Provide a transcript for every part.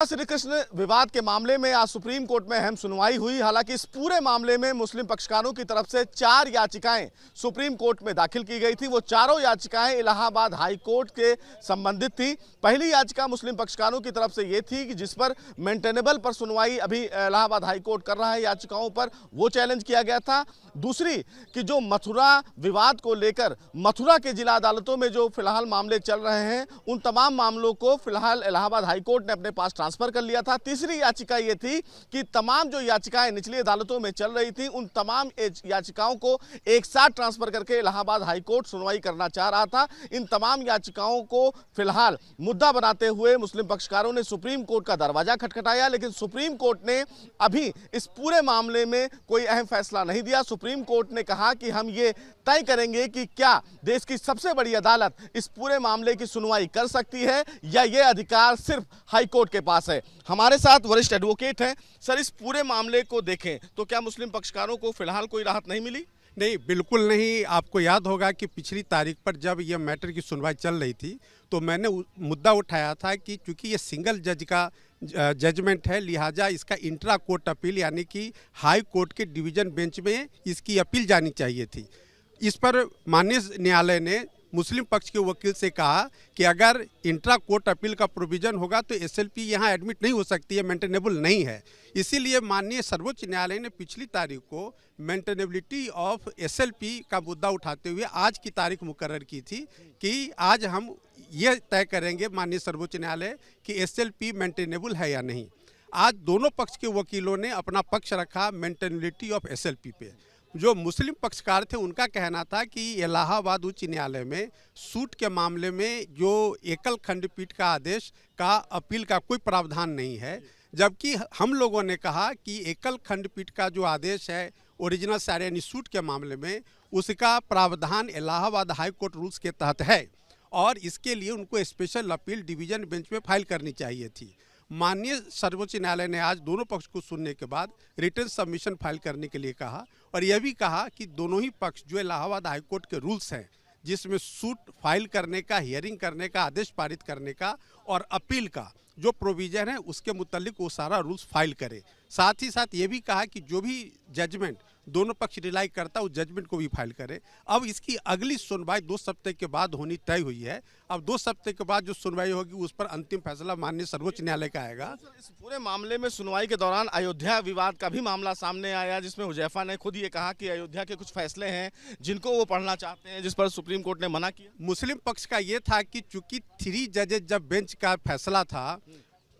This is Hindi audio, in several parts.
श्री कृष्ण विवाद के मामले में आज सुप्रीम कोर्ट में अहम सुनवाई हुई। हालांकि इस पूरे मामले में मुस्लिम पक्षकारों की तरफ से 4 याचिकाएं सुप्रीम कोर्ट में दाखिल की गई थी। वो चारों याचिकाएं इलाहाबाद हाई कोर्ट के संबंधित थी। पहली याचिका मुस्लिम पक्षकारों की तरफ से ये थी कि जिस पर मेंटेनेबल पर सुनवाई अभी इलाहाबाद हाई कोर्ट कर रहा है, याचिकाओं पर वो चैलेंज किया गया था। दूसरी कि जो मथुरा विवाद को लेकर मथुरा के जिला अदालतों में जो फिलहाल मामले चल रहे हैं, उन तमाम मामलों को फिलहाल इलाहाबाद हाई कोर्ट ने अपने पास ट्रांसफर कर लिया था। तीसरी याचिका ये थी कि तमाम जो याचिकाएं निचली अदालतों में चल रही थी, उन तमाम याचिकाओं को एक साथ ट्रांसफर करके इलाहाबाद हाई कोर्ट सुनवाई करना चाह रहा था। इन तमाम याचिकाओं को फिलहाल मुद्दा बनाते हुए मुस्लिम पक्षकारों ने सुप्रीम कोर्ट का दरवाजा खटखटाया, लेकिन सुप्रीम कोर्ट ने अभी इस पूरे मामले में कोई अहम फैसला नहीं दिया। सुप्रीम कोर्ट ने कहा कि हम ये तय करेंगे कि क्या देश की सबसे बड़ी अदालत इस पूरे मामले की सुनवाई कर सकती है या ये अधिकार सिर्फ हाई कोर्ट के पास है। हमारे साथ वरिष्ठ एडवोकेट हैं। सर, इस पूरे मामले को देखें तो क्या मुस्लिम पक्षकारों को फिलहाल कोई राहत नहीं मिली? नहीं, बिल्कुल नहीं। आपको याद होगा कि पिछली तारीख पर जब यह मैटर की सुनवाई चल रही थी तो मैंने मुद्दा उठाया था कि चूंकि ये सिंगल जज का जजमेंट है, लिहाजा इसका इंट्रा कोर्ट अपील यानी कि हाई कोर्ट के डिवीजन बेंच में इसकी अपील जानी चाहिए थी। इस पर माननीय न्यायालय ने मुस्लिम पक्ष के वकील से कहा कि अगर इंट्रा कोर्ट अपील का प्रोविजन होगा तो एसएलपी यहाँ एडमिट नहीं हो सकती है, मेंटेनेबल नहीं है। इसीलिए माननीय सर्वोच्च न्यायालय ने पिछली तारीख को मेंटेनेबिलिटी ऑफ एसएलपी का मुद्दा उठाते हुए आज की तारीख मुकर्रर की थी कि आज हम यह तय करेंगे माननीय सर्वोच्च न्यायालय कि एसएलपी मेंटेनेबल है या नहीं। आज दोनों पक्ष के वकीलों ने अपना पक्ष रखा मेंटेनेबिलिटी ऑफ एसएलपी पे। जो मुस्लिम पक्षकार थे उनका कहना था कि इलाहाबाद उच्च न्यायालय में सूट के मामले में जो एकल खंडपीठ का आदेश का अपील का कोई प्रावधान नहीं है, जबकि हम लोगों ने कहा कि एकल खंडपीठ का जो आदेश है ओरिजिनल सारे यानी सूट के मामले में, उसका प्रावधान इलाहाबाद हाई कोर्ट रूल्स के तहत है और इसके लिए उनको स्पेशल अपील डिवीजन बेंच में फाइल करनी चाहिए थी। माननीय सर्वोच्च न्यायालय ने आज दोनों पक्ष को सुनने के बाद रिटन सबमिशन फाइल करने के लिए कहा और यह भी कहा कि दोनों ही पक्ष जो इलाहाबाद हाई कोर्ट के रूल्स हैं, जिसमें सूट फाइल करने का, हियरिंग करने का, आदेश पारित करने का और अपील का जो प्रोविजन है, उसके मुतालिक वो सारा रूल्स फाइल करे। साथ ही साथ ये भी कहा कि जो भी जजमेंट दोनों पक्ष रिलाई करता है उस जजमेंट को भी फाइल करे। अब इसकी अगली सुनवाई 2 सप्ताह के बाद होनी तय हुई है। अब 2 सप्ताह के बाद जो सुनवाई होगी उस पर अंतिम फैसला माननीय सर्वोच्च न्यायालय का आएगा। इस पूरे मामले में सुनवाई के दौरान अयोध्या विवाद का भी मामला सामने आया, जिसमें हुजैफा ने खुद ये कहा कि अयोध्या के कुछ फैसले हैं जिनको वो पढ़ना चाहते हैं, जिस पर सुप्रीम कोर्ट ने मना किया। मुस्लिम पक्ष का ये था कि चूंकि 3 जजेज जब बेंच का फैसला था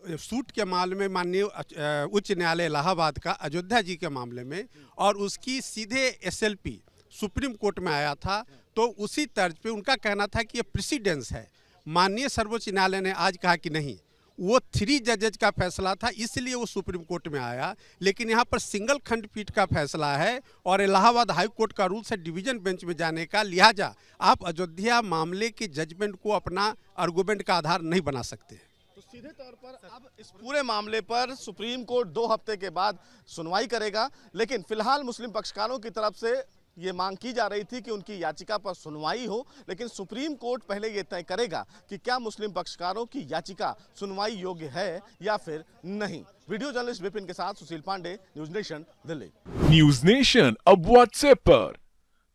सूट के मामले में माननीय उच्च न्यायालय इलाहाबाद का अयोध्या जी के मामले में, और उसकी सीधे एसएलपी सुप्रीम कोर्ट में आया था, तो उसी तर्ज पे उनका कहना था कि ये प्रेसिडेंस है। माननीय सर्वोच्च न्यायालय ने आज कहा कि नहीं, वो 3 जजेज का फैसला था इसलिए वो सुप्रीम कोर्ट में आया, लेकिन यहाँ पर सिंगल खंडपीठ का फैसला है और इलाहाबाद हाई कोर्ट का रूल्स है डिवीजन बेंच में जाने का, लिहाजा आप अयोध्या मामले के जजमेंट को अपना आर्गूमेंट का आधार नहीं बना सकते। तो सीधे तौर पर अब इस पूरे मामले पर सुप्रीम कोर्ट 2 हफ्ते के बाद सुनवाई करेगा, लेकिन फिलहाल मुस्लिम पक्षकारों की तरफ से ये मांग की जा रही थी कि उनकी याचिका पर सुनवाई हो, लेकिन सुप्रीम कोर्ट पहले ये तय करेगा कि क्या मुस्लिम पक्षकारों की याचिका सुनवाई योग्य है या फिर नहीं। वीडियो जर्नलिस्ट विपिन के साथ Sushil Pandey, News Nation, Delhi. News Nation अब व्हाट्सएप पर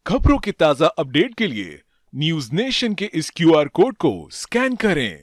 खबरों के ताजा अपडेट के लिए न्यूज नेशन के इस QR कोड को स्कैन करें।